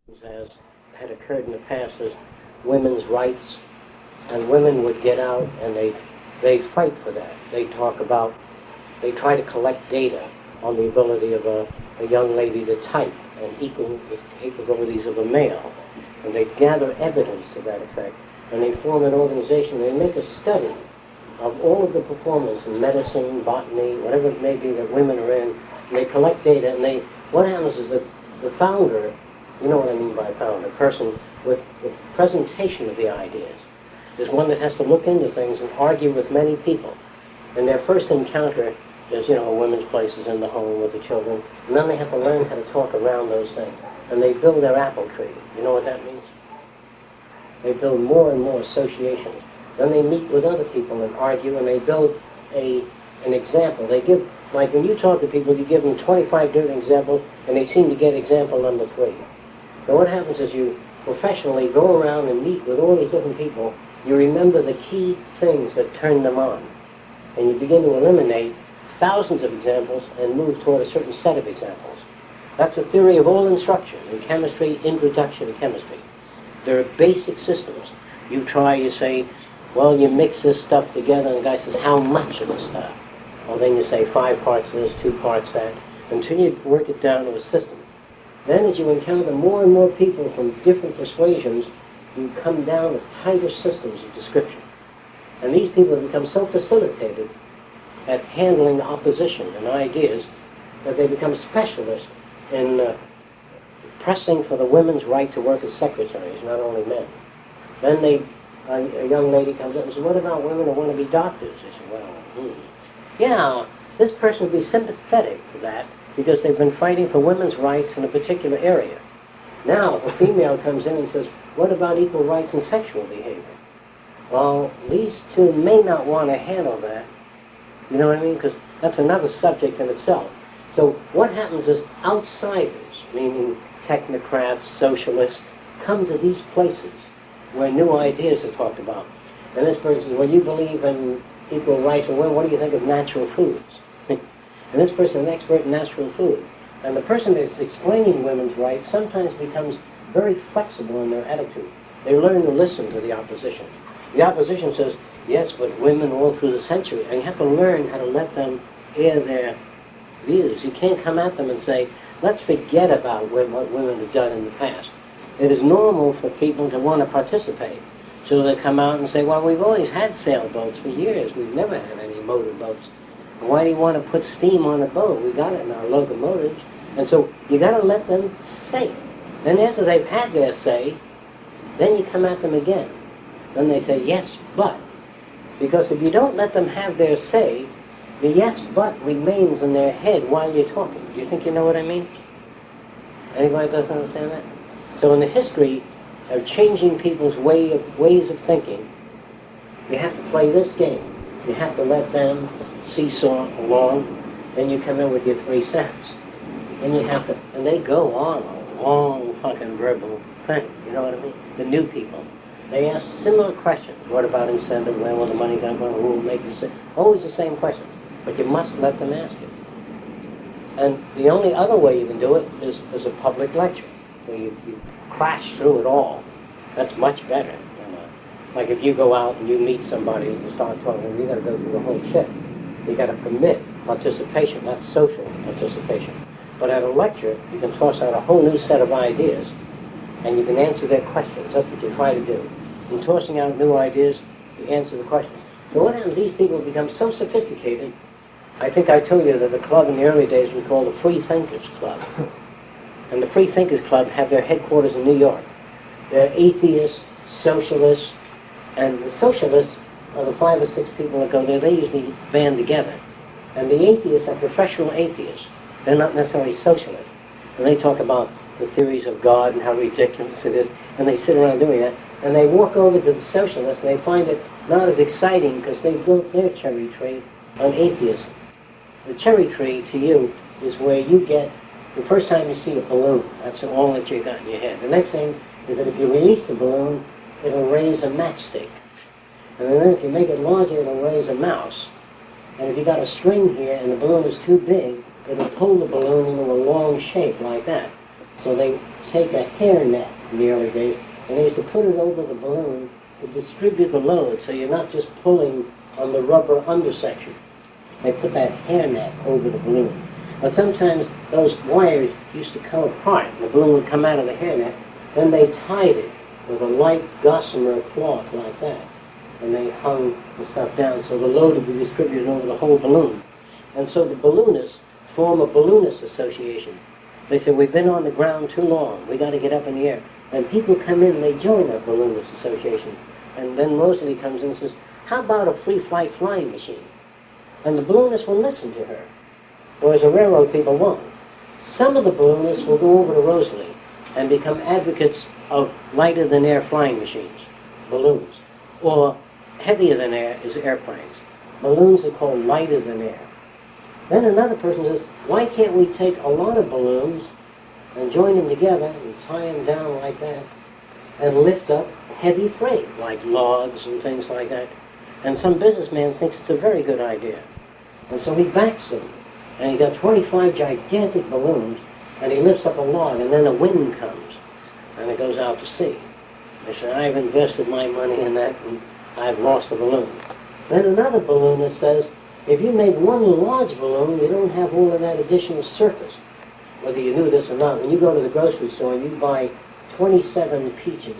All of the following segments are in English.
as had occurred in the past as women's rights, and women would get out and they'd fight for that. They try to collect data on the ability of a young lady to type and equal the capabilities of a male. And they gather evidence to that effect, and they form an organization. They make a study of all of the performance in medicine, botany, whatever it may be that women are in. And they collect data, and what happens is that the founder, you know what I mean by founder, a person with the presentation of the ideas, is one that has to look into things and argue with many people. And their first encounter is, a women's place is in the home with the children, and then they have to learn how to talk around those things. And they build their apple tree. You know what that means? They build more and more associations. Then they meet with other people and argue, and they build an example. They give, like when you talk to people, you give them 25 different examples, and they seem to get example number 3. So what happens is you professionally go around and meet with all these different people. You remember the key things that turn them on, and you begin to eliminate thousands of examples and move toward a certain set of examples. That's the theory of all instruction in chemistry, introduction to chemistry. There are basic systems. You say, well, you mix this stuff together, and the guy says, how much of the stuff? Well, then you say 5 parts this, 2 parts that, until you work it down to a system. Then as you encounter more and more people from different persuasions, you come down to tighter systems of description. And these people have become so facilitated at handling opposition and ideas that they become specialists in pressing for the women's right to work as secretaries, not only men. Then a young lady comes up and says, what about women who want to be doctors? They say, well, yeah, this person would be sympathetic to that because they've been fighting for women's rights in a particular area. Now, a female comes in and says, what about equal rights in sexual behavior? Well, these two may not want to handle that. You know what I mean? Because that's another subject in itself. So what happens is outsiders, meaning technocrats, socialists, come to these places where new ideas are talked about. And this person says, well, you believe in equal rights for women, what do you think of natural foods? And this person is an expert in natural food. And the person that's explaining women's rights sometimes becomes very flexible in their attitude. They learn to listen to the opposition. The opposition says, yes, but women all through the century, and you have to learn how to let them air their views. You can't come at them and say, let's forget about what women have done in the past. It is normal for people to want to participate. So they come out and say, well, we've always had sailboats for years. We've never had any motor boats. Why do you want to put steam on a boat? We got it in our locomotives. And so you got to let them say it. Then after they've had their say, then you come at them again. Then they say, yes, but. Because if you don't let them have their say, the yes, but remains in their head while you're talking. Do you think you know what I mean? Anybody doesn't understand that? So in the history of changing people's ways of thinking, you have to play this game. You have to let them seesaw along, then you come in with your 3 cents. And they go on a long fucking verbal thing, you know what I mean? The new people. They ask similar questions. What about incentive? Where will the money come from? Who will make the always the same questions. But you must let them ask it. And the only other way you can do it is a public lecture, where you crash through it all. That's much better than like if you go out and you meet somebody and you start talking, you got to go through the whole shit. You got to permit participation, not social participation. But at a lecture, you can toss out a whole new set of ideas, and you can answer their questions. That's what you try to do. In tossing out new ideas, you answer the questions. So what happens, these people become so sophisticated. I think I told you that the club in the early days we called the Free Thinkers Club. And the Free Thinkers Club have their headquarters in New York. They're atheists, socialists, and the socialists are the 5 or 6 people that go there. They usually band together. And the atheists are professional atheists. They're not necessarily socialists. And they talk about the theories of God and how ridiculous it is, and they sit around doing that. And they walk over to the socialists, and they find it not as exciting because they built their cherry tree on atheism. The cherry tree, to you, is where you get, the first time you see a balloon, that's all that you got in your head. The next thing is that if you release the balloon, it'll raise a matchstick. And then if you make it larger, it'll raise a mouse. And if you got a string here and the balloon is too big, it'll pull the balloon into a long shape like that. So they take a hairnet in the early days, and they used to put it over the balloon to distribute the load, so you're not just pulling on the rubber undersection. They put that hairnet over the balloon. But sometimes those wires used to come apart. The balloon would come out of the hairnet. Then they tied it with a light gossamer cloth like that. And they hung the stuff down so the load would be distributed over the whole balloon. And so the balloonists form a balloonist association. They say, we've been on the ground too long. We got to get up in the air. And people come in and they join that balloonist association. And then Rosalie comes in and says, how about a free flight flying machine? And the balloonists will listen to her, whereas the railroad people won't. Some of the balloonists will go over to Rosalie and become advocates of lighter than air flying machines, balloons, or heavier than air is airplanes. Balloons are called lighter than air. Then another person says, why can't we take a lot of balloons and join them together and tie them down like that and lift up heavy freight, like logs and things like that? And some businessman thinks it's a very good idea. And so he backs them. And he got 25 gigantic balloons, and he lifts up a log, and then a wind comes, and it goes out to sea. They say, I've invested my money in that, and I've lost the balloon. Then another balloonist says, if you make one large balloon, you don't have all of that additional surface. Whether you knew this or not, when you go to the grocery store and you buy 27 peaches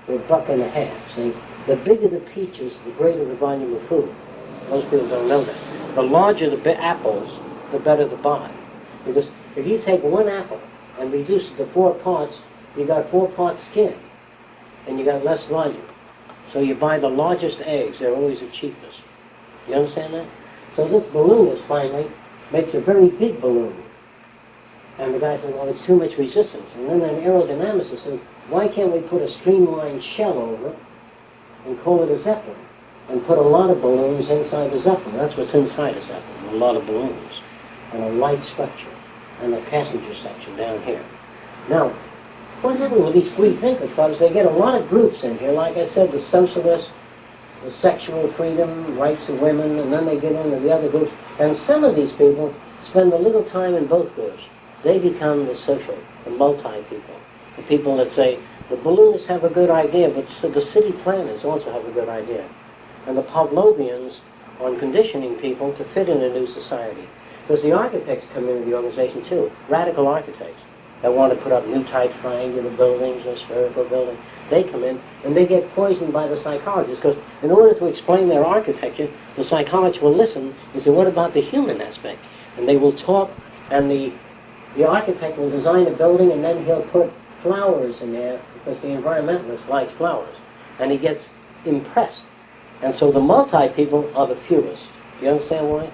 for $1.50, see, the bigger the peaches, the greater the volume of food. Most people don't know that. The larger the apples, the better the buy. Because if you take one apple and reduce it to 4 parts, you got 4 parts skin, and you got less volume. So you buy the largest eggs, they're always the cheapest. You understand that? So this balloonist finally makes a very big balloon. And the guy says, well, it's too much resistance. And then an aerodynamicist says, why can't we put a streamlined shell over it and call it a Zeppelin? And put a lot of balloons inside the Zeppelin. That's what's inside a Zeppelin, a lot of balloons. And a light structure. And a passenger section down here. Now, what happened with these free thinker clubs? They get a lot of groups in here. Like I said, the socialists, the sexual freedom, rights of women, and then they get into the other groups. And some of these people spend a little time in both groups. They become the social, the multi-people. The people that say, the balloonists have a good idea, but the city planners also have a good idea. And the Pavlovians on conditioning people to fit in a new society. Because the architects come into the organization too, radical architects that want to put up new type triangular buildings or spherical buildings. They come in and they get poisoned by the psychologists because in order to explain their architecture, the psychologist will listen and say, what about the human aspect? And they will talk, and the architect will design a building and then he'll put flowers in there because the environmentalist likes flowers. And he gets impressed. And so the multi-people are the fewest. Do you understand why?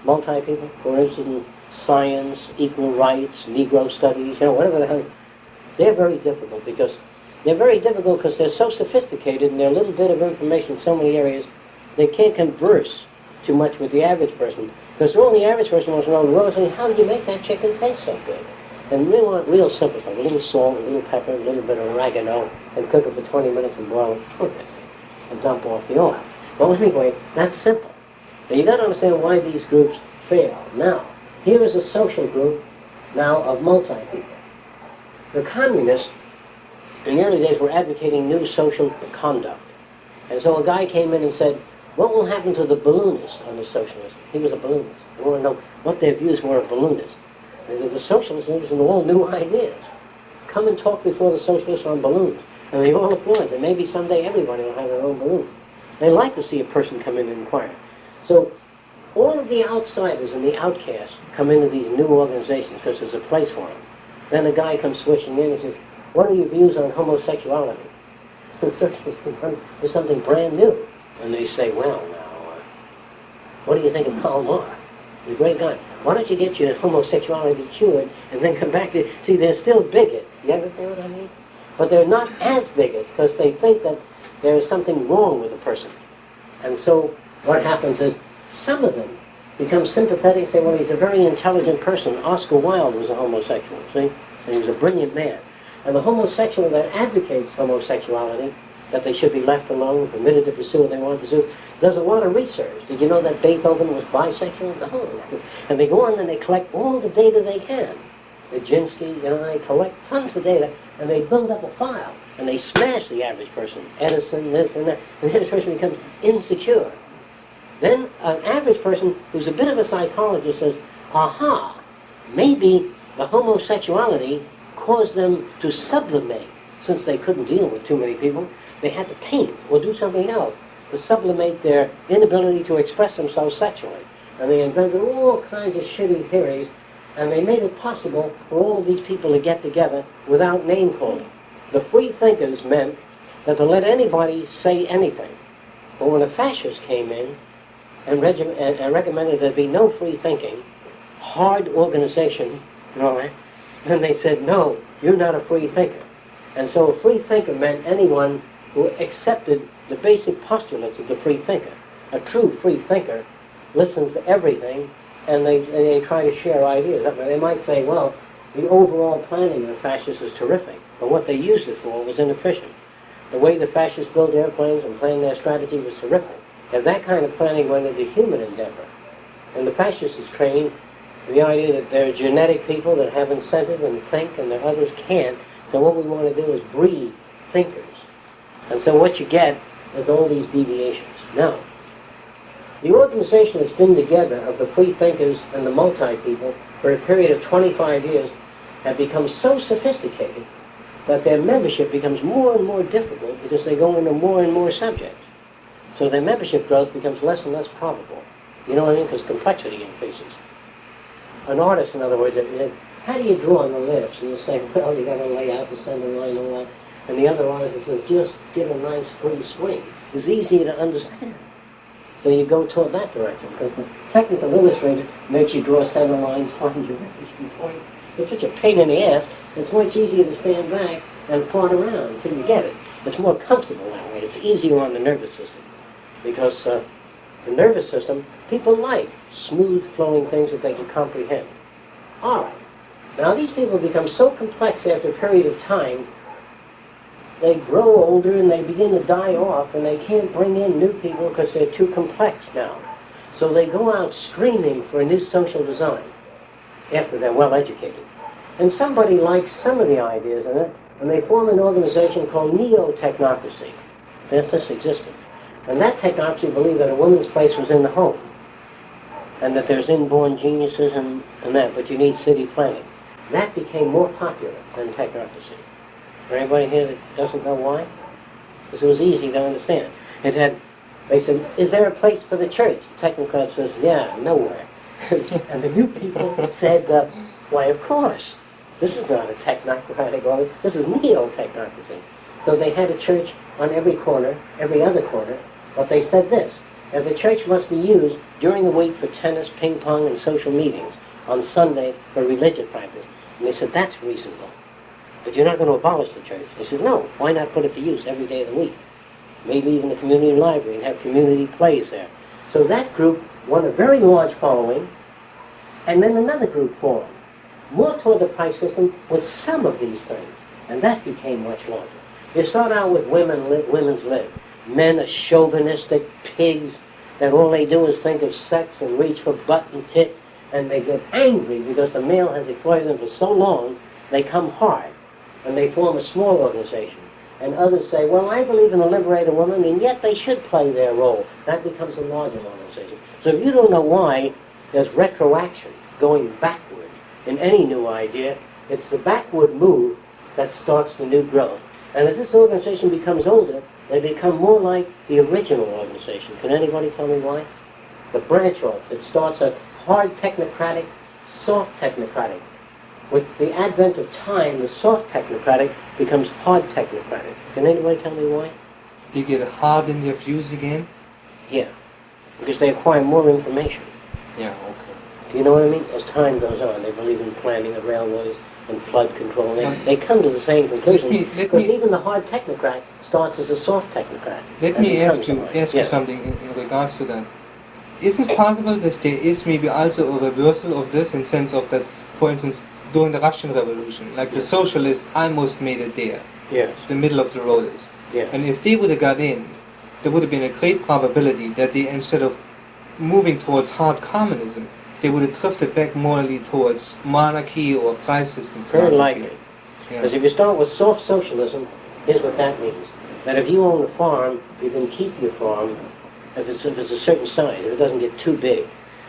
Multi-people, for instance, science, equal rights, Negro studies, whatever the hell. They're very difficult because they're so sophisticated in their little bit of information in so many areas, they can't converse too much with the average person. Because all the average person wants to know, Rosalie, how did you make that chicken taste so good? And we want real simple stuff, a little salt, a little pepper, a little bit of oregano, and cook it for 20 minutes and boil it. And dump off the oil. Well, anyway, that's simple. Now, you got to understand why these groups fail. Now, here is a social group now of multi-people. The communists, in the early days, were advocating new social conduct. And so a guy came in and said, what will happen to the balloonists on the socialists? He was a balloonist. They want to know what their views were of balloonists. They said, the socialists are interested in all new ideas. Come and talk before the socialists on balloons. And they all applaud. And maybe someday everybody will have their own balloon. They like to see a person come in and inquire. So all of the outsiders and the outcasts come into these new organizations because there's a place for them. Then a guy comes switching in and says, what are your views on homosexuality? There's something brand new. And they say, well, now, what do you think of Karl Marx? He's a great guy. Why don't you get your homosexuality cured and then come back to... See, they're still bigots. You understand what I mean? But they're not as bigots because they think that there is something wrong with a person. And so what happens is some of them become sympathetic and say, well, he's a very intelligent person. Oscar Wilde was a homosexual, see? And he was a brilliant man. And the homosexual that advocates homosexuality, that they should be left alone, permitted to pursue what they want to pursue, does a lot of research. Did you know that Beethoven was bisexual? No. And they go on and they collect all the data they can. Nijinsky, they collect tons of data, and they build up a file, and they smash the average person. Edison, this and that, and the average person becomes insecure. Then an average person who's a bit of a psychologist says, aha, maybe the homosexuality caused them to sublimate. Since they couldn't deal with too many people, they had to paint or do something else to sublimate their inability to express themselves sexually. And they invented all kinds of shitty theories, and they made it possible for all of these people to get together without name calling. The free thinkers meant that to let anybody say anything. But when the fascists came in and recommended there be no free thinking, hard organization, and all that, then they said, no, you're not a free thinker. And so a free thinker meant anyone who accepted the basic postulates of the free thinker. A true free thinker listens to everything, and they try to share ideas. They might say, well, the overall planning of the fascists is terrific, but what they used it for was inefficient. The way the fascists built airplanes and planned their strategy was terrific. And that kind of planning went into human endeavor. And the fascists is trained the idea that there are genetic people that have incentive and think, and there others can't. So what we want to do is breed thinkers. And so what you get is all these deviations. Now, the organization that's been together of the free thinkers and the multi-people for a period of 25 years have become so sophisticated that their membership becomes more and more difficult because they go into more and more subjects. So their membership growth becomes less and less probable. You know what I mean? Because complexity increases. An artist, in other words, how do you draw on the lips? And you say, well, you got to lay out the center line and all that. And the other artist says, just give a nice free swing. It's easier to understand. So you go toward that direction, because the technical illustrator makes you draw center lines, find your vanishing point. It's such a pain in the ass, it's much easier to stand back and plot around until you get it. It's more comfortable that way. It's easier on the nervous system. Because the nervous system, people like smooth flowing things that they can comprehend. All right. Now these people become so complex after a period of time, they grow older and they begin to die off, and they can't bring in new people because they're too complex now. So they go out screaming for a new social design after they're well educated. And somebody likes some of the ideas in it, and they form an organization called neo-technocracy. That just existed. And that technocracy believed that a woman's place was in the home, and that there's inborn geniuses and that, but you need city planning. That became more popular than technocracy. For anybody here that doesn't know why? Because it was easy to understand. They said, is there a place for the church? The technocrat says, yeah, nowhere. And the new people said, why, of course. This is not a technocratic order. This is neo-technocracy. So they had a church on every corner, every other corner, but they said this, that the church must be used during the week for tennis, ping pong, and social meetings, on Sunday for religious practice. And they said, that's reasonable. But you're not going to abolish the church. They said, no, why not put it to use every day of the week? Maybe even the community library and have community plays there. So that group won a very large following, and then another group formed, more toward the price system with some of these things. And that became much larger. You start out with women's lib. Men are chauvinistic pigs that all they do is think of sex and reach for butt and tit, and they get angry because the male has exploited them for so long, they come hard, and they form a small organization. And others say, well, I believe in the liberated woman, and yet they should play their role. That becomes a larger organization. So if you don't know why there's retroaction, going backward in any new idea, it's the backward move that starts the new growth. And as this organization becomes older, they become more like the original organization. Can anybody tell me why? The branch off. It starts a hard technocratic, soft technocratic. With the advent of time, the soft technocratic becomes hard technocratic. Can anybody tell me why? They get hard in their views again? Yeah, because they acquire more information. Yeah, okay. Do you know what I mean? As time goes on, they believe in planning of railways and flood control. They come to the same conclusion, because even the hard technocrat starts as a soft technocrat. Let me ask you something in regards to that. Is it possible that there is maybe also a reversal of this in sense of that, for instance, during the Russian Revolution, like the socialists almost made it there. Yes. The middle of the road is. Yes. And if they would have got in, there would have been a great probability that they, instead of moving towards hard communism, they would have drifted back morally towards monarchy or price system Very philosophy. likely. Yeah. Because if you start with soft socialism, here's what that means. That if you own a farm, you can keep your farm if it's a certain size, if it doesn't get too big.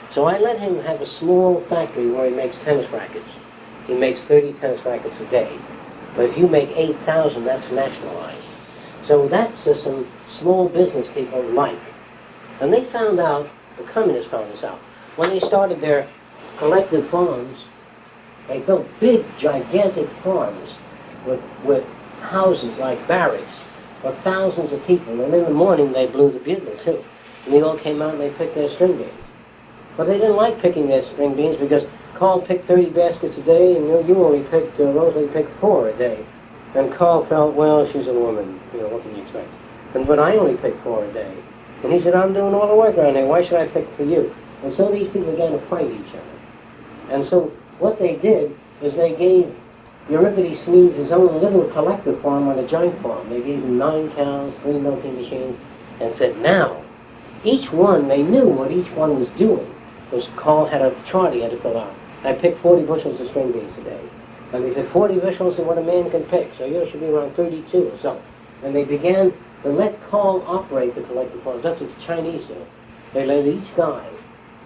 So I let him have a small factory where he makes tennis rackets. He makes 30 tennis rackets a day. But if you make 8,000, that's nationalized. So that system, small business people like. And they found out, the communists found this out, when they started their collective farms, they built big, gigantic farms with houses like barracks for thousands of people. And in the morning, they blew the bugle, too. And they all came out and they picked their string beans. But they didn't like picking their string beans because Carl picked 30 baskets a day, and you only picked, Rosalie picked 4 a day. And Carl felt, well, she's a woman, what can you expect? But I only pick 4 a day. And he said, I'm doing all the work around here, why should I pick for you? And so these people began to fight each other. And so what they did is they gave Euripides Sneed his own little collective farm on a giant farm. They gave him 9 cows, 3 milking machines, and said, now, each one, they knew what each one was doing. Because Carl had a chart he had to fill out. I picked 40 bushels of string beans a day. And they said 40 bushels is what a man can pick, so you should be around 32 or so. And they began to let Carl operate the collective farms. That's what the Chinese do. They let each guy,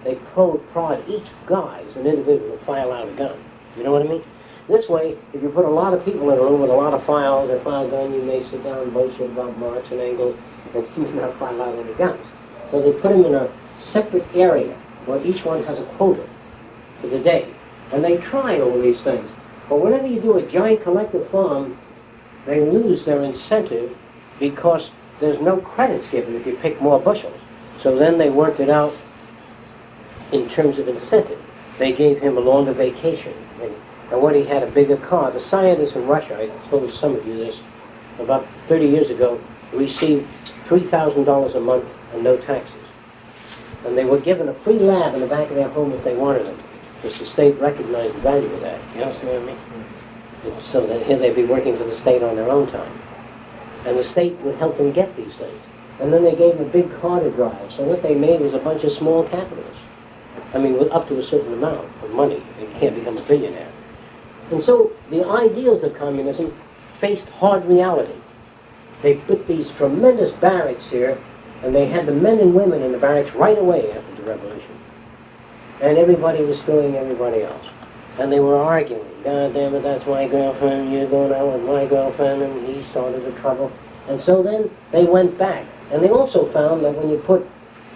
they prod each guy as an individual to file out a gun. You know what I mean? This way, if you put a lot of people in a room with a lot of files and file gun, you may sit down and bullshit about marks and angles and you may not file out any guns. So they put them in a separate area where each one has a quota for the day. And they try all these things. But whenever you do a giant collective farm, they lose their incentive because there's no credits given if you pick more bushels. So then they worked it out in terms of incentive. They gave him a longer vacation. And when he had a bigger car, the scientists in Russia, I told some of you this, about 30 years ago, received $3,000 a month and no taxes. And they were given a free lab in the back of their home if they wanted them, because the state recognized the value of that. You understand what I mean? So that here they'd be working for the state on their own time. And the state would help them get these things. And then they gave them a big car to drive. So what they made was a bunch of small capitalists. I mean, up to a certain amount of money. They can't become a billionaire. And so the ideals of communism faced hard reality. They put these tremendous barracks here, and they had the men and women in the barracks right away after the revolution. And everybody was screwing everybody else. And they were arguing. God damn it, that's my girlfriend, you're going out with my girlfriend, and he started the trouble. And so then they went back. And they also found that when you put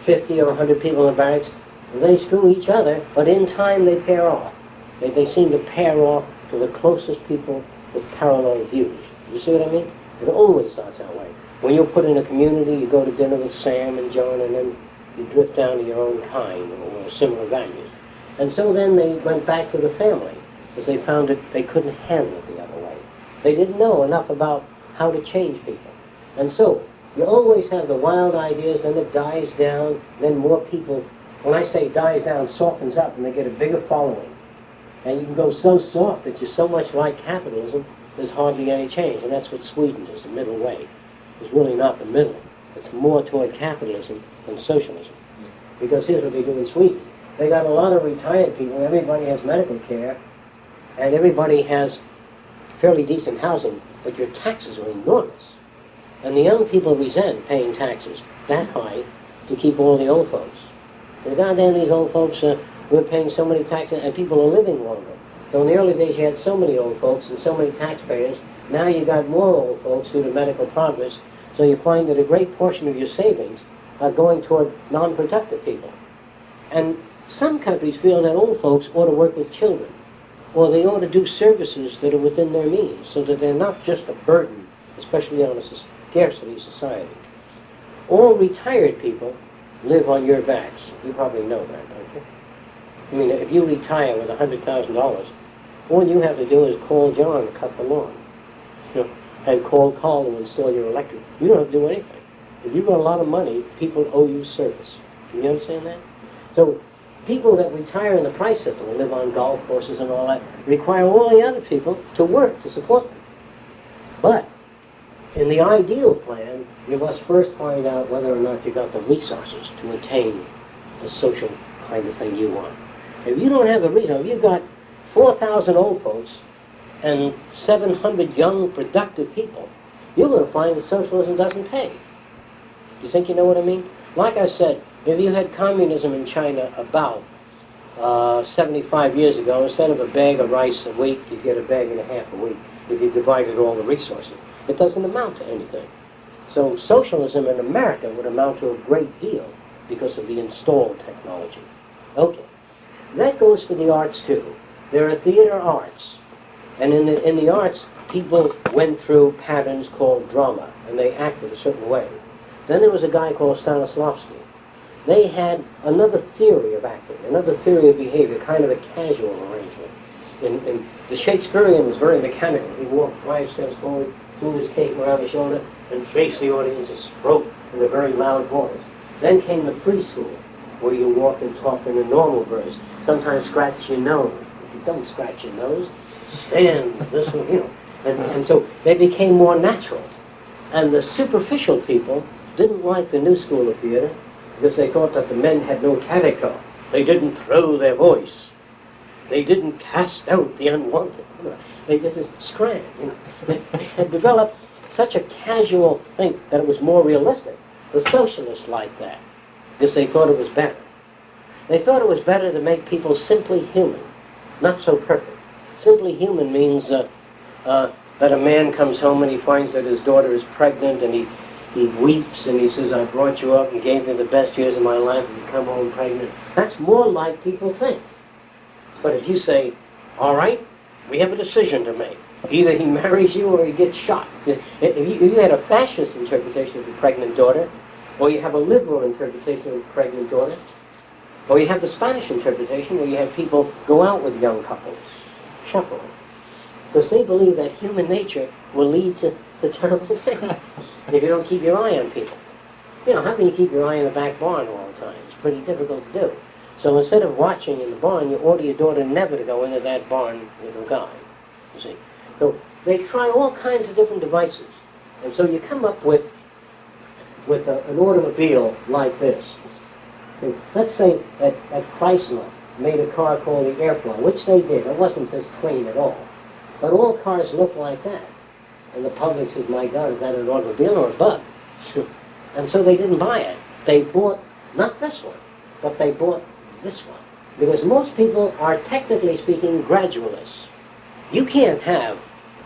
50 or 100 people in the barracks, they screw each other, but in time they pair off. They seem to pair off to the closest people with parallel views. You see what I mean? It always starts that way. When you're put in a community, you go to dinner with Sam and John, and then you drift down to your own kind or similar values. And so then they went back to the family, because they found that they couldn't handle it the other way. They didn't know enough about how to change people. And so you always have the wild ideas, then it dies down, then more people, when I say dies down, softens up, and they get a bigger following. And you can go so soft that you're so much like capitalism, there's hardly any change. And that's what Sweden is, the middle way. It's really not the middle. It's more toward capitalism than socialism. Because here's what they do in Sweden. They got a lot of retired people. Everybody has medical care, and everybody has fairly decent housing, but your taxes are enormous. And the young people resent paying taxes that high to keep all the old folks. And goddamn, these old folks, we're paying so many taxes, and people are living longer. So in the early days, you had so many old folks and so many taxpayers. Now you got more old folks due to medical progress. So you find that a great portion of your savings are going toward non-productive people. And some countries feel that old folks ought to work with children, or they ought to do services that are within their means, so that they're not just a burden, especially on a scarcity society. All retired people live on your backs. You probably know that, don't you? I mean, if you retire with $100,000, all you have to do is call John to cut the lawn, and call Carl to install your electric. You don't have to do anything. If you've got a lot of money, people owe you service. Do you understand that? So people that retire in the price system and live on golf courses and all that require all the other people to work to support them. But in the ideal plan, you must first find out whether or not you got the resources to attain the social kind of thing you want. If you don't have a reason, if you've got 4,000 old folks and 700 young, productive people, you're going to find that socialism doesn't pay. Do you think you know what I mean? Like I said, if you had communism in China about 75 years ago, instead of a bag of rice a week, you'd get a bag and a half a week if you divided all the resources. It doesn't amount to anything. So socialism in America would amount to a great deal because of the installed technology. Okay. That goes for the arts too. There are theater arts. And in the arts, people went through patterns called drama, and they acted a certain way. Then there was a guy called Stanislavski. They had another theory of acting, another theory of behavior, kind of a casual arrangement. And the Shakespearean was very mechanical. He walked 5 steps forward, threw his cape around his shoulder, and faced the audience and spoke in a very loud voice. Then came the free school, where you walked and talked in a normal voice. Sometimes scratch your nose. He said, don't scratch your nose. Stand this way, you know. And so they became more natural. And the superficial people didn't like the new school of theater because they thought that the men had no character. They didn't throw their voice. They didn't cast out the unwanted. They just scram, you know. They had developed such a casual thing that it was more realistic. The socialists liked that because they thought it was better. They thought it was better to make people simply human, not so perfect. Simply human means that a man comes home and he finds that his daughter is pregnant and he weeps and he says, I brought you up and gave you the best years of my life and you come home pregnant. That's more like people think. But if you say, all right, we have a decision to make. Either he marries you or he gets shot. If you had a fascist interpretation of the pregnant daughter, or you have a liberal interpretation of the pregnant daughter, or you have the Spanish interpretation where you have people go out with young couples, shuffling. Because they believe that human nature will lead to the terrible things if you don't keep your eye on people. You know, how can you keep your eye on the back barn all the time? It's pretty difficult to do. So instead of watching in the barn, you order your daughter never to go into that barn with a guy, you see. So they try all kinds of different devices. And so you come up with an automobile like this. So let's say that Chrysler made a car called the Airflow, which they did. It wasn't this clean at all. But all cars look like that. And the public says, my God, is that an automobile or a bug? And so they didn't buy it. They bought, not this one, but they bought this one. Because most people are, technically speaking, gradualists. You can't have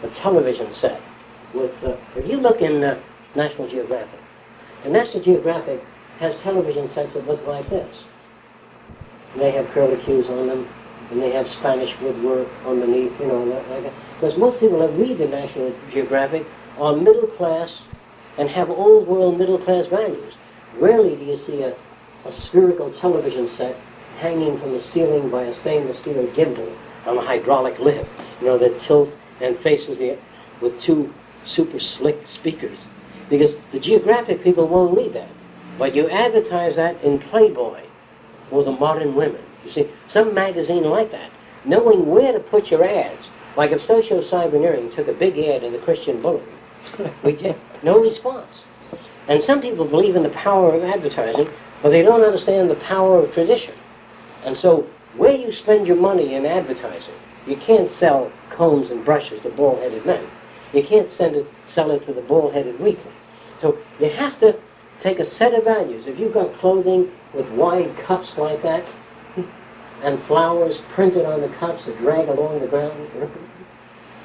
a television set with, if you look in National Geographic, the National Geographic has television sets that look like this. And they have curlicues on them, and they have Spanish woodwork underneath, you know, like that. Because most people that read the National Geographic are middle class and have old world middle class values. Rarely do you see a spherical television set hanging from the ceiling by a stainless steel gimbal on a hydraulic lift, you know, that tilts and faces the with 2 super slick speakers. Because the Geographic people won't read that. But you advertise that in Playboy or the Modern Women. You see, some magazine like that, knowing where to put your ads. Like if Socio-Cyberneering took a big ad in the Christian Bulletin, we get no response. And some people believe in the power of advertising, but they don't understand the power of tradition. And so, where you spend your money in advertising, you can't sell combs and brushes to bald-headed men. You can't sell it to the bald-headed weakling. So you have to take a set of values. If you've got clothing with wide cuffs like that, and flowers printed on the cuffs that drag along the ground,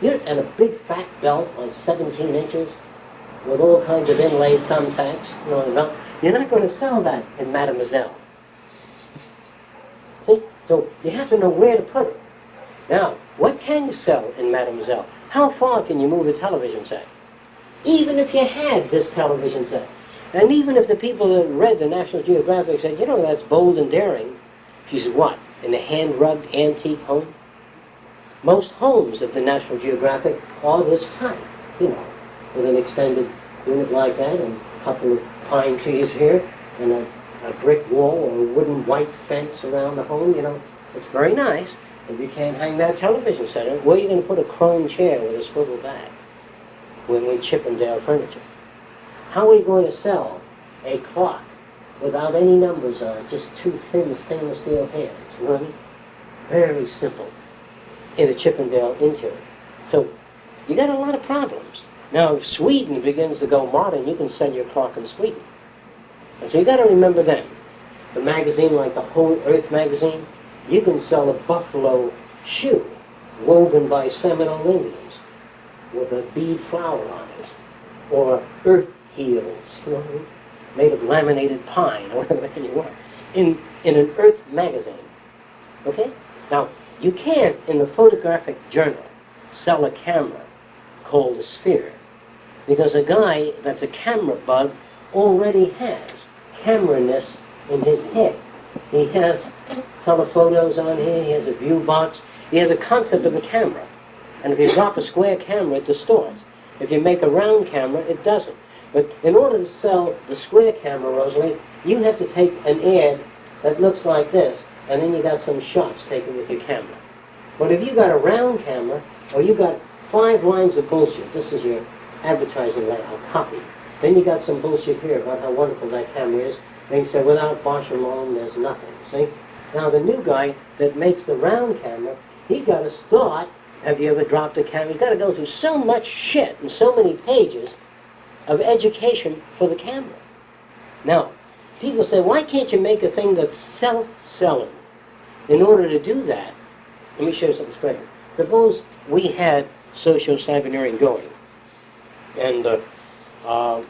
and a big fat belt on 17 inches with all kinds of inlaid thumbtacks, you're not going to sell that in Mademoiselle. See? So you have to know where to put it. Now, what can you sell in Mademoiselle? How far can you move a television set? Even if you had this television set, and even if the people that read the National Geographic said, you know, that's bold and daring, she said, what, in a hand-rubbed antique home? Most homes of the National Geographic are this type, you know, with an extended unit like that, and a couple of pine trees here, and a brick wall or a wooden white fence around the home, you know. It's very nice. If you can't hang that television set, where are you going to put a chrome chair with a swivel back when we Chippendale furniture? How are you going to sell a clock without any numbers on it, just 2 thin stainless steel hands? You know what I mean? Very simple in a Chippendale interior. So you got a lot of problems. Now, if Sweden begins to go modern, you can sell your clock in Sweden. And so you got to remember them. A magazine like the Whole Earth magazine, you can sell a buffalo shoe woven by Seminole Indians with a bead flower on it, or earth heels, you know, made of laminated pine, or whatever you want, in an Earth magazine. Okay? Now, you can't, in the photographic journal, sell a camera called a sphere, because a guy that's a camera bug already has camera-ness in his head. He has telephotos on here, he has a view box, he has a concept of a camera. And if you drop a square camera, it distorts. If you make a round camera, it doesn't. But in order to sell the square camera, Rosalie, you have to take an ad that looks like this, and then you got some shots taken with your camera. But if you got a round camera, or you got 5 lines of bullshit, this is your advertising layout copy. Then you got some bullshit here about how wonderful that camera is. Then you say, without Bosch alone, there's nothing, see? Now the new guy that makes the round camera, he's got to start. Have you ever dropped a camera? You've got to go through so much shit and so many pages of education for the camera. Now, people say, why can't you make a thing that's self-selling? In order to do that, let me show you something strange. Suppose we had socio-cyberneering going, and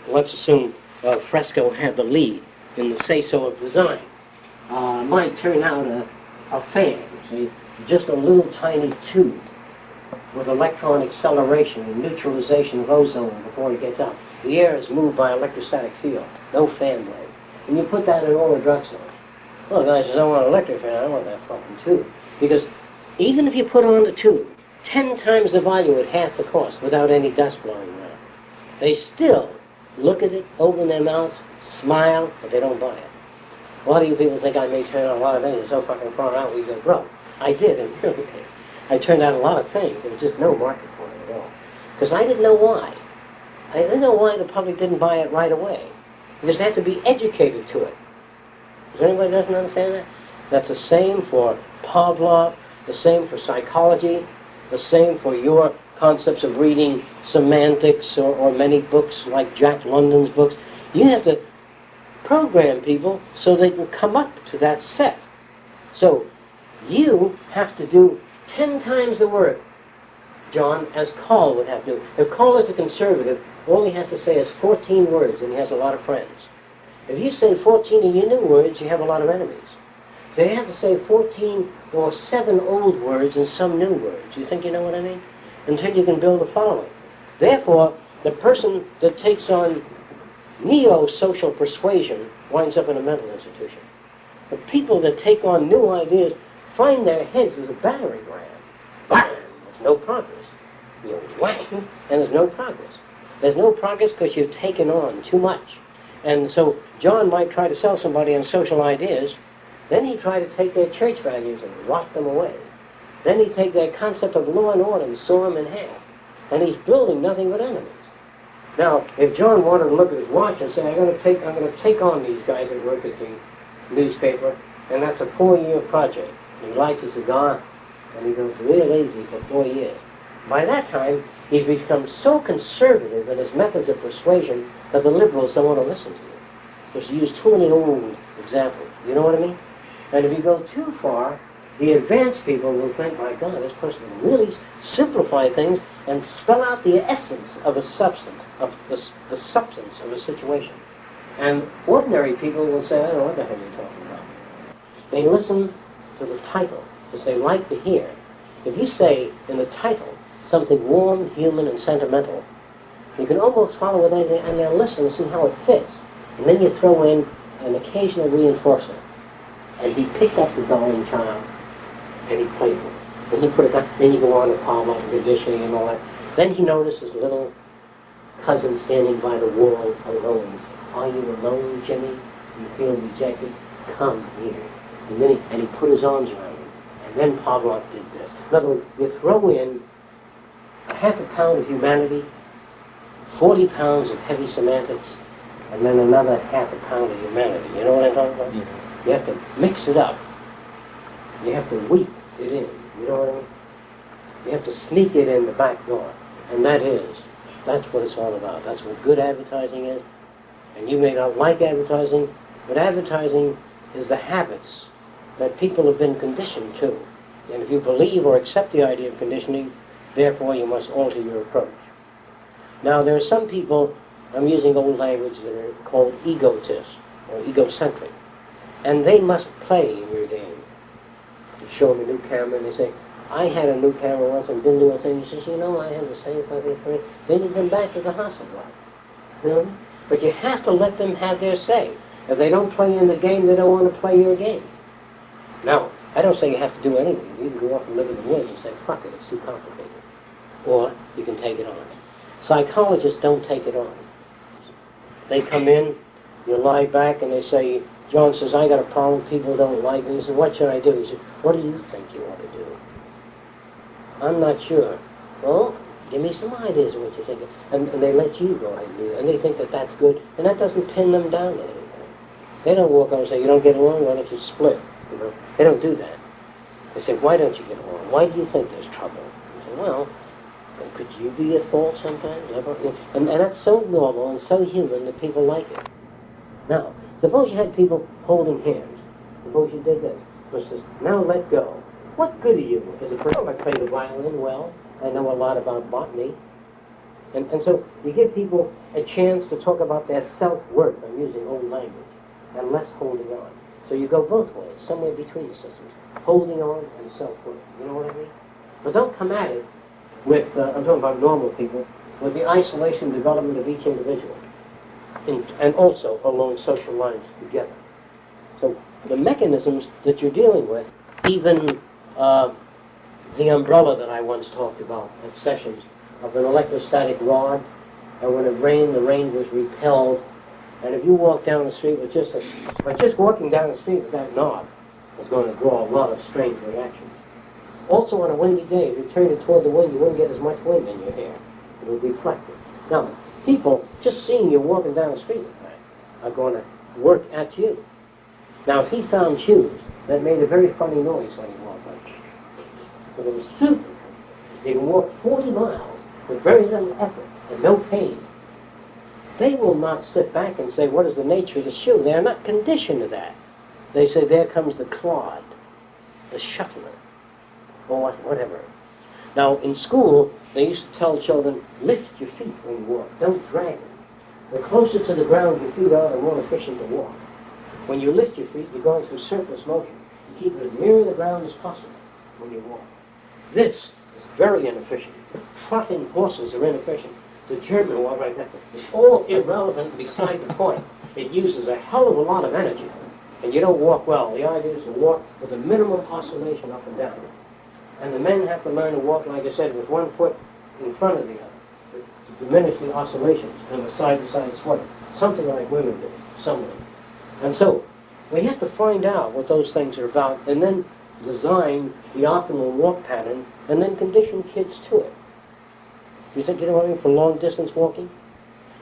let's assume Fresco had the lead in the say-so of design. Might turn out a fan, see, just a little tiny tube with electron acceleration and neutralization of ozone before it gets out. The air is moved by electrostatic field, no fan blade. And you put that in all the drugstores. Well, guys, I don't want an electric fan, I want that fucking tube. Because even if you put on the tube, 10 times the value at half the cost without any dust blowing around, they still look at it, open their mouths, smile, but they don't buy it. A lot of you people think I may turn out a lot of things, so fucking far out we go broke. I did in the early days. I turned out a lot of things. There was just no market for it at all. Because I didn't know why. I didn't know why the public didn't buy it right away. Because they have to be educated to it. Does anybody doesn't understand that? That's the same for Pavlov, the same for psychology, the same for your concepts of reading semantics or many books like Jack London's books. You have to program people so they can come up to that set. So you have to do 10 times the work, John, as Call would have to do. If Call is a conservative, all he has to say is 14 words, and he has a lot of friends. If you say 14 of your new words, you have a lot of enemies. So you have to say 14 or 7 old words and some new words. You think you know what I mean? Until you can build a following. Therefore, the person that takes on neo-social persuasion winds up in a mental institution. The people that take on new ideas find their heads as a battering ram. Bam! There's no progress. You whack it, and there's no progress. There's no progress because you've taken on too much. And so John might try to sell somebody on social ideas, then he'd try to take their church values and rot them away. Then he'd take their concept of law and order and saw them in half. And he's building nothing but enemies. Now, if John wanted to look at his watch and say, I'm going to take on these guys that work at the newspaper, and that's a 4-year project. He lights a cigar, and he goes real easy for 4 years. By that time, he's become so conservative in his methods of persuasion that the liberals don't want to listen to him. Because you use too many old examples. You know what I mean? And if you go too far, the advanced people will think, my God, this person can really simplify things and spell out the essence of a substance, of the substance of a situation. And ordinary people will say, I don't know what the hell you're talking about. They listen to the title, because they like to hear. If you say in the title something warm, human, and sentimental, you can almost follow with anything, and they'll listen and see how it fits. And then you throw in an occasional reinforcer. And he picked up the darling child, and he played with it. Then he put it down, then you go on to Palma and conditioning and all that. Then he noticed his little cousin standing by the wall alone. Are you alone, Jimmy? You feel rejected? Come here. And then he put his arms around him. And then Pavlov did this. In other words, you throw in a half a pound of humanity, 40 pounds of heavy semantics, and then another half a pound of humanity. You know what I'm talking about? Yeah. You have to mix it up. You have to weep it in. You know what I mean? You have to sneak it in the back door. And that's what it's all about. That's what good advertising is. And you may not like advertising, but advertising is the habits that people have been conditioned to. And if you believe or accept the idea of conditioning, therefore you must alter your approach. Now there are some people, I'm using old language, that are called egotists or egocentric. And they must play in your game. You show them a new camera and they say, I had a new camera once and didn't do a thing. He says, you know, I had the same fucking experience. Then you come back to the hospital. You know? But you have to let them have their say. If they don't play in the game, they don't want to play your game. Now, I don't say you have to do anything. You can go off and live in the woods and say, fuck it, it's too complicated. Or you can take it on. Psychologists don't take it on. They come in, you lie back, and they say, John says, I got a problem, people don't like me. He says, what should I do? He says, what do you think you ought to do? I'm not sure. Well, give me some ideas of what you're thinking. And they let you go ahead and do it. And they think that that's good. And that doesn't pin them down to anything. They don't walk over and say, you don't get along, why don't you split? You know, they don't do that. They say, why don't you get along? Why do you think there's trouble? You say, well, could you be at fault sometimes? And that's so normal and so human that people like it. Now, suppose you had people holding hands. Suppose you did this. Which says, now let go. What good are you as a person? I play the violin well. I know a lot about botany. And so you give people a chance to talk about their self-worth. I'm using old language. And less holding on. So you go both ways, somewhere between the systems. Holding on and self-worth. You know what I mean? But don't come at it with, I'm talking about normal people, with the isolation development of each individual. And also along social lines together. So the mechanisms that you're dealing with, even the umbrella that I once talked about at sessions of an electrostatic rod, and when it rained, the rain was repelled. And if you walk down the street with just walking down the street with that knob is going to draw a lot of strange reactions. Also on a windy day, if you turn it toward the wind, you wouldn't get as much wind in your hair. It will be reflected. Now, people just seeing you walking down the street with that are going to work at you. Now, if he found shoes that made a very funny noise when he walked like that, but it was super, he can walk 40 miles with very little effort and no pain. They will not sit back and say, what is the nature of the shoe? They are not conditioned to that. They say, there comes the clod, the shuffler, or whatever. Now, in school, they used to tell children, lift your feet when you walk. Don't drag them. The closer to the ground your feet are, the more efficient to walk. When you lift your feet, you're going through surface motion. You keep it as near the ground as possible when you walk. This is very inefficient. Trotting horses are inefficient. The German one right now is all irrelevant beside the point. It uses a hell of a lot of energy, and you don't walk well. The idea is to walk with a minimum oscillation up and down. And the men have to learn to walk, like I said, with one foot in front of the other, to diminish the oscillations and the side-to-side swing. Something like women do, some women. And so, we have to find out what those things are about, and then design the optimal walk pattern, and then condition kids to it. You think, you know what I mean, for long-distance walking?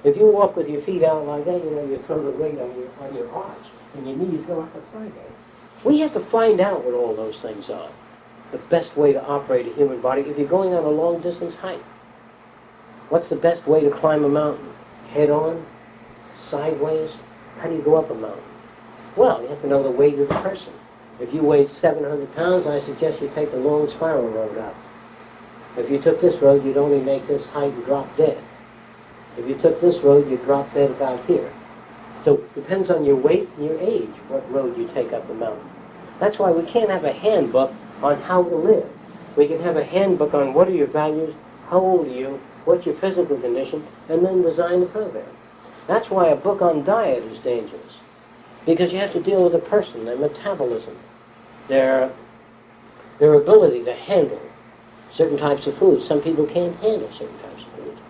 If you walk with your feet out like that, you know, you throw the weight on your arms, and your knees go up the side. We have to find out what all those things are. The best way to operate a human body. If you're going on a long-distance hike, what's the best way to climb a mountain? Head-on? Sideways? How do you go up a mountain? Well, you have to know the weight of the person. If you weighed 700 pounds, I suggest you take the long spiral road up. If you took this road, you'd only make this height and drop dead. If you took this road, you'd drop dead about here. So it depends on your weight and your age, what road you take up the mountain. That's why we can't have a handbook on how to live. We can have a handbook on what are your values, how old are you, what's your physical condition, and then design the program. That's why a book on diet is dangerous. Because you have to deal with a person, their metabolism, their ability to handle certain types of foods. Some people can't handle certain types of foods.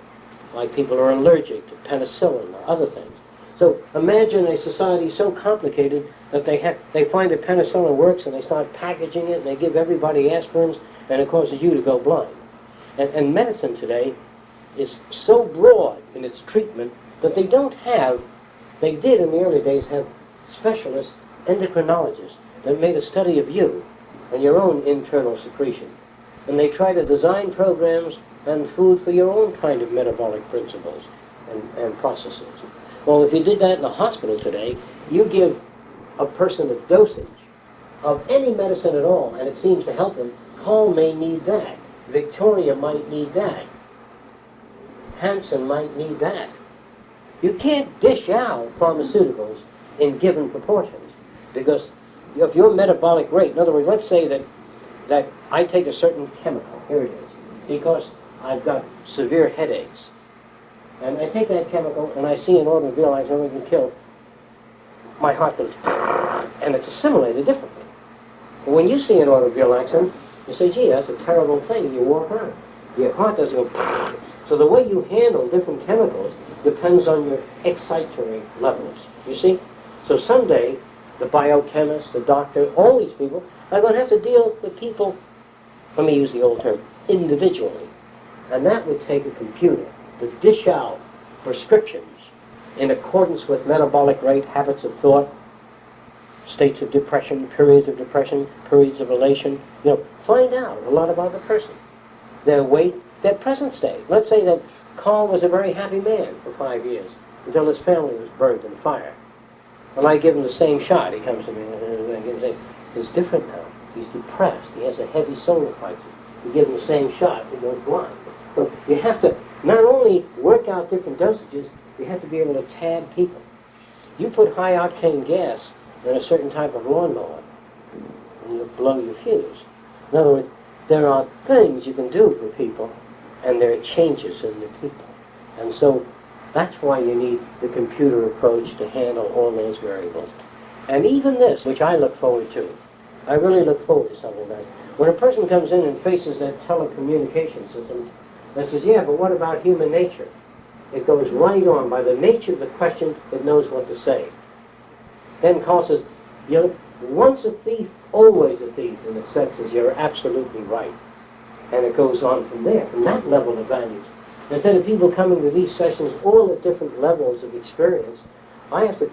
Like people are allergic to penicillin or other things. So imagine a society so complicated that they find that penicillin works and they start packaging it and they give everybody aspirins and it causes you to go blind. And medicine today is so broad in its treatment that they did in the early days have specialist endocrinologists that made a study of you and your own internal secretion. And they try to design programs and food for your own kind of metabolic principles and processes. Well, if you did that in the hospital today, you give a person a dosage of any medicine at all, and it seems to help them. Paul may need that. Victoria might need that. Hansen might need that. You can't dish out pharmaceuticals in given proportions, because if your metabolic rate, in other words, let's say that I take a certain chemical, here it is, because I've got severe headaches, and I take that chemical and I see an automobile accident can kill, my heart goes, and it's assimilated differently. But when you see an automobile accident, you say, gee, that's a terrible thing, you walk on. Your heart doesn't go. So the way you handle different chemicals depends on your excitatory levels, you see? So someday, the biochemist, the doctor, all these people are going to have to deal with people, let me use the old term, individually. And that would take a computer to dish out prescriptions in accordance with metabolic rate, habits of thought, states of depression, periods of elation. Find out a lot about the person, their weight, their present state. Let's say that Carl was a very happy man for 5 years until his family was burned in fire. When I give him the same shot, he comes to me and says, it's different now. He's depressed. He has a heavy solar crisis. You give him the same shot, he goes blind. So you have to not only work out different dosages, you have to be able to tab people. You put high-octane gas in a certain type of lawnmower, and you blow your fuse. In other words, there are things you can do for people, and there are changes in the people. And so that's why you need the computer approach to handle all those variables. And even this, which I look forward to, I really look forward to something like that. When a person comes in and faces that telecommunication system and says, yeah, but what about human nature? It goes right on. By the nature of the question, it knows what to say. Then Carl says, once a thief, always a thief, in a sense, is you're absolutely right. And it goes on from there, from that level of values. Instead of people coming to these sessions all at different levels of experience, I have to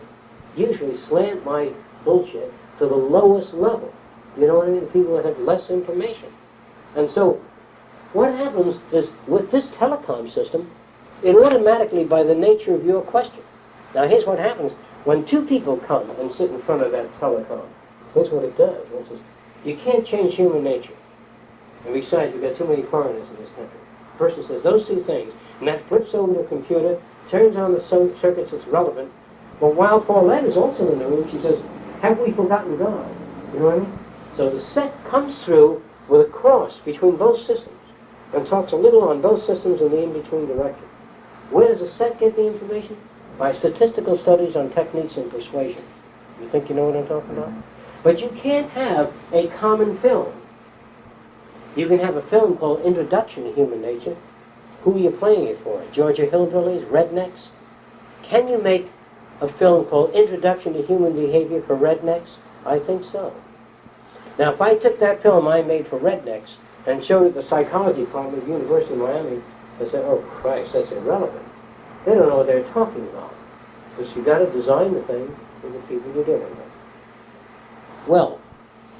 usually slant my bullshit to the lowest level. You know what I mean? The people that have less information. And so what happens is with this telecom system, it automatically, by the nature of your question. Now here's what happens. When two people come and sit in front of that telecom, here's what it does. It says, you can't change human nature. And besides, you've got too many foreigners in this country. The person says those two things, and that flips over to a computer, turns on the circuits that's relevant. But while Paulette is also in the room, she says, have we forgotten God? You know what I mean? So the set comes through with a cross between both systems and talks a little on both systems in the in-between direction. Where does the set get the information? By statistical studies on techniques in persuasion. You think you know what I'm talking about? But you can't have a common film. You can have a film called Introduction to Human Nature. Who are you playing it for? Georgia Hillbillies? Rednecks? Can you make a film called Introduction to Human Behavior for rednecks? I think so. Now, if I took that film I made for rednecks and showed it to the psychology department at the University of Miami, they said, oh, Christ, that's irrelevant. They don't know what they're talking about. Because you've got to design the thing for the people you're dealing with. Well,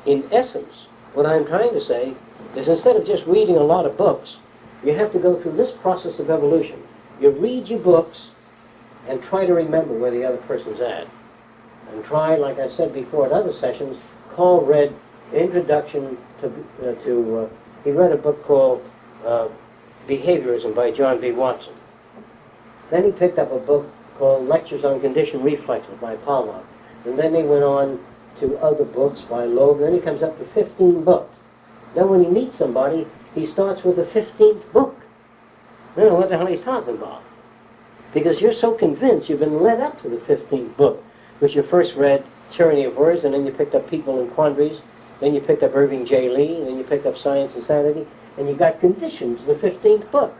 in essence, what I'm trying to say is instead of just reading a lot of books, you have to go through this process of evolution. You read your books and try to remember where the other person's at. And try, like I said before at other sessions, Carl read Introduction to he read a book called Behaviorism by John B. Watson. Then he picked up a book called Lectures on Conditioned Reflexes by Pavlov. And then he went on to other books by Loeb. Then he comes up to 15 books. Then when he meets somebody, he starts with the 15th book. I don't know what the hell he's talking about. Because you're so convinced you've been led up to the 15th book, which you first read Tyranny of Words, and then you picked up People in Quandaries, then you picked up Irving J. Lee, and then you picked up Science and Sanity, and you got Conditions, the 15th book.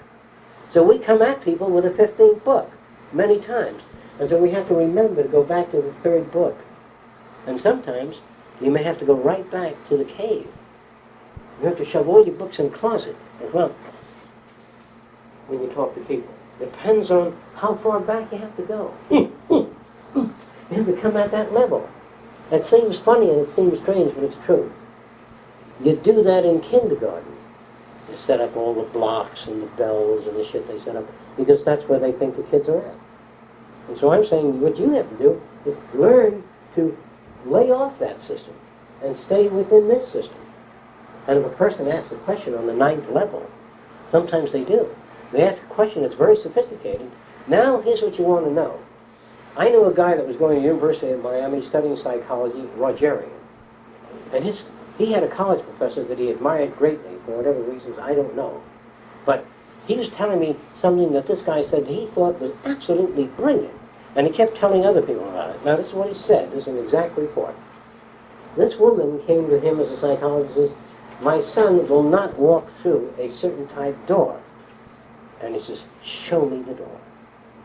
So we come at people with the 15th book many times. And so we have to remember to go back to the 3rd book. And sometimes you may have to go right back to the cave. You have to shove all your books in a closet as well when you talk to people. Depends on how far back you have to go. You have to come at that level. It seems funny and it seems strange, but it's true. You do that in kindergarten. You set up all the blocks and the bells and the shit they set up, because that's where they think the kids are at. And so I'm saying what you have to do is learn to lay off that system and stay within this system. And if a person asks a question on the 9th level, sometimes they do. They ask a question that's very sophisticated. Now, here's what you want to know. I knew a guy that was going to the University of Miami studying psychology, Rogerian. And he had a college professor that he admired greatly for whatever reasons, I don't know. But he was telling me something that this guy said he thought was absolutely brilliant. And he kept telling other people about it. Now, this is what he said. This is an exact report. This woman came to him as a psychologist and says, my son will not walk through a certain type door. And he says, show me the door.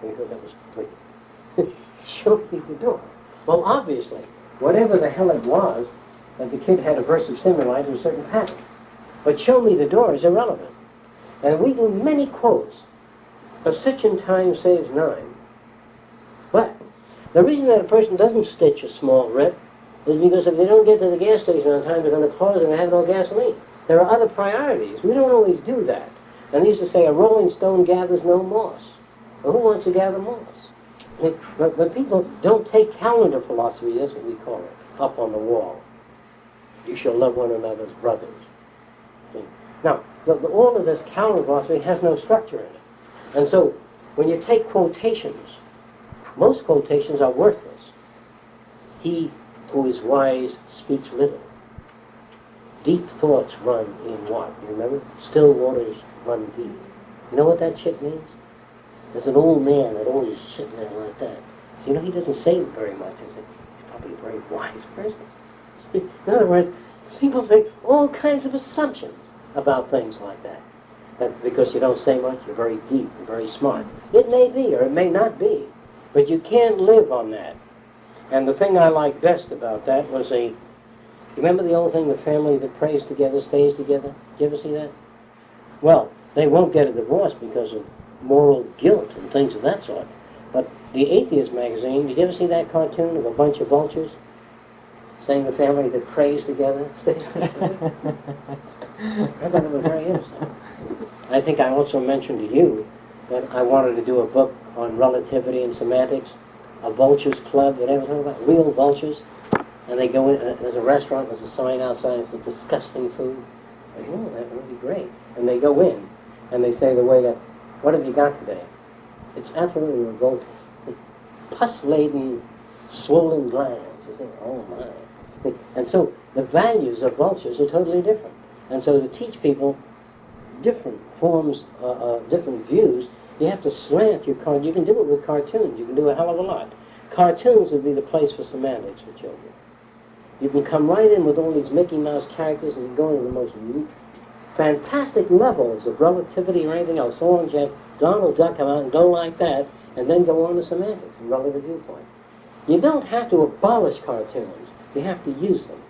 And he thought that was brilliant. Show me the door. Well, obviously, whatever the hell it was, that the kid had aversive stimuli to a certain pattern. But show me the door is irrelevant. And we do many quotes. A stitch in time saves 9. But the reason that a person doesn't stitch a small rip is because if they don't get to the gas station on time, they're going to close and they have no gasoline. There are other priorities. We don't always do that. And they used to say, a rolling stone gathers no moss. Well, who wants to gather moss? But people don't take calendar philosophy, that's what we call it, up on the wall. You shall love one another as brothers. See? Now, all of this calendar philosophy has no structure in it. And so, when you take quotations, most quotations are worthless. He who is wise speaks little. Deep thoughts run in what? You remember? Still waters run deep. You know what that shit means? There's an old man that always sitting there like that. So, you know, he doesn't say very much. He's probably a very wise person. In other words, people make all kinds of assumptions about things like that. That because you don't say much, you're very deep and very smart. It may be, or it may not be. But you can't live on that. And the thing I liked best about that was remember the old thing, the family that prays together stays together? Did you ever see that? Well, they won't get a divorce because of moral guilt and things of that sort. But the Atheist magazine, did you ever see that cartoon of a bunch of vultures saying the family that prays together stays together? I thought it was very interesting. I think I also mentioned to you that I wanted to do a book on relativity and semantics, a vultures club, that ever heard about real vultures? And they go in, there's a restaurant, there's a sign outside, it says disgusting food. I say, oh, that would be great. And they go in, and they say to the waiter, what have you got today? It's absolutely revolting. Pus-laden, swollen glands. You say, oh my. And so the values of vultures are totally different. And so to teach people different forms, different views, you have to slant your cartoon. You can do it with cartoons. You can do a hell of a lot. Cartoons would be the place for semantics for children. You can come right in with all these Mickey Mouse characters and you go into the most fantastic levels of relativity or anything else. So long as you have Donald Duck come out and go like that, and then go on to semantics and relative viewpoints. You don't have to abolish cartoons. You have to use them.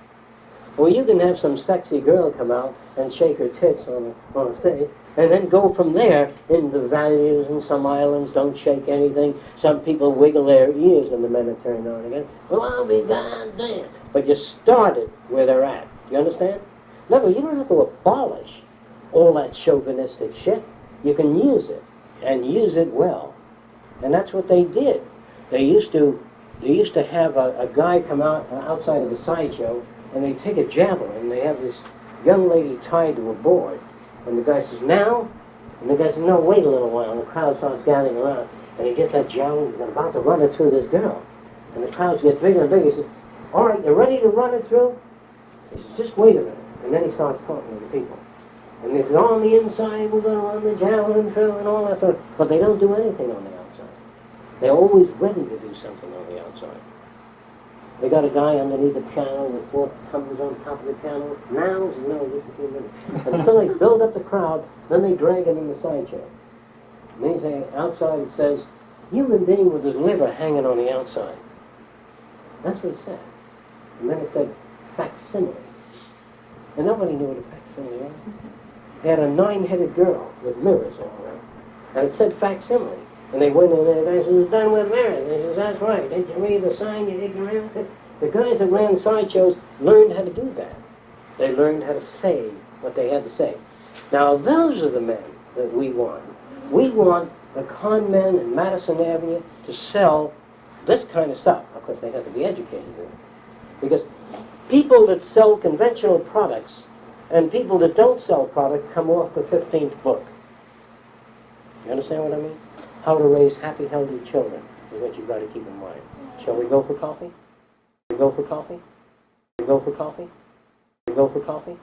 Or you can have some sexy girl come out and shake her tits on a thing, and then go from there into the values, and some islands don't shake anything. Some people wiggle their ears in the Mediterranean now and again. Well, I'll be goddamn. But you started where they're at. You understand? In other words, you don't have to abolish all that chauvinistic shit. You can use it, and use it well. And that's what they did. They used to have a guy come out outside of the sideshow, and they take a javelin, and they have this young lady tied to a board. And the guy says, now? And the guy says, no, wait a little while. And the crowd starts gathering around. And he gets that javelin, and he's about to run it through this girl. And the crowds get bigger and bigger. He says, all right, you ready to run it through? He says, just wait a minute. And then he starts talking to the people. And they say, on the inside, we're going to run the javelin through and all that sort of. But they don't do anything on the outside. They're always ready to do something on the outside. They got a guy underneath the piano with 4 tumbers on top of the piano. Now, no, just a few minutes. Until they build up the crowd, then they drag it in the sideshow. And then say, outside it says, human being with his liver hanging on the outside. That's what it said. And then it said, facsimile. And nobody knew what a facsimile was. They had a 9-headed girl with mirrors all around. And it said facsimile. And they went in there, and the guy said, it's done with mirrors. They said, that's right. Did you read the sign, you ignorant? The guys that ran sideshows learned how to do that. They learned how to say what they had to say. Now, those are the men that we want. We want the con men in Madison Avenue to sell this kind of stuff. Of course, they have to be educated in it. Because people that sell conventional products and people that don't sell product come off the 15th book. You understand what I mean? How to raise happy, healthy children is what you've got to keep in mind. Shall we go for coffee? We go for coffee? We go for coffee? We go for coffee?